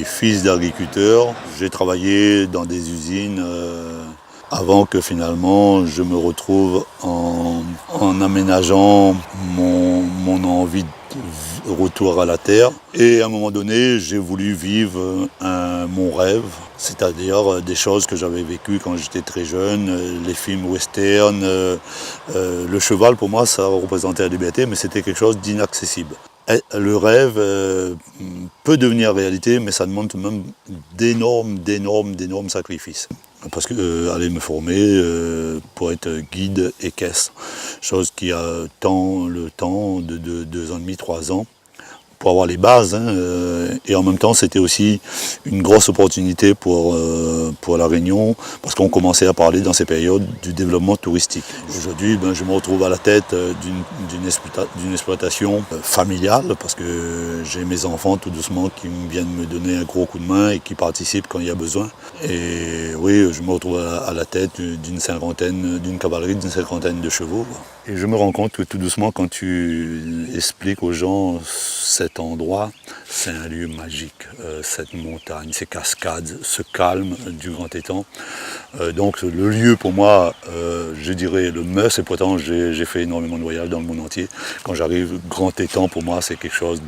suis fils d'agriculteur. J'ai travaillé dans des usines avant que finalement je me retrouve en aménageant mon envie de retour à la terre. Et à un moment donné, j'ai voulu vivre mon rêve, c'est-à-dire des choses que j'avais vécues quand j'étais très jeune, les films western. Le cheval, pour moi, ça représentait la liberté, mais c'était quelque chose d'inaccessible. Le rêve peut devenir réalité, mais ça demande même d'énormes sacrifices. Parce que aller me former pour être guide équestre, chose qui a le temps de 2 ans et demi, 3 ans, pour avoir les bases. Et en même temps, c'était aussi une grosse opportunité pour La Réunion, parce qu'on commençait à parler dans ces périodes du développement touristique. Aujourd'hui, je me retrouve à la tête d'une exploitation familiale, parce que j'ai mes enfants tout doucement qui viennent me donner un gros coup de main et qui participent quand il y a besoin. Et oui, je me retrouve à la tête d'une cavalerie d'une cinquantaine de chevaux. Et je me rends compte que tout doucement, quand tu expliques aux gens cet endroit, c'est un lieu magique, cette montagne, ces cascades, ce calme du grand étang. Donc le lieu pour moi, je dirais le must, et pourtant j'ai fait énormément de voyages dans le monde entier. Quand j'arrive, grand étang pour moi c'est quelque chose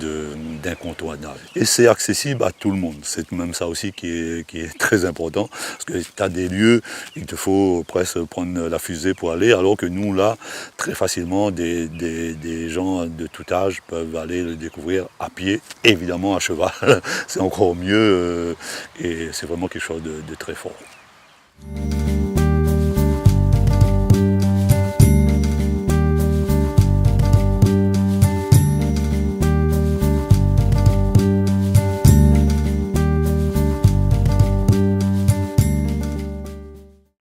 d'incontournable. Et c'est accessible à tout le monde, c'est même ça aussi qui est très important, parce que tu as des lieux, il te faut presque prendre la fusée pour aller, alors que nous là, très facilement, des gens de tout âge peuvent aller le découvrir à pied, évidemment à cheval, c'est encore mieux, et c'est vraiment quelque chose de très fort.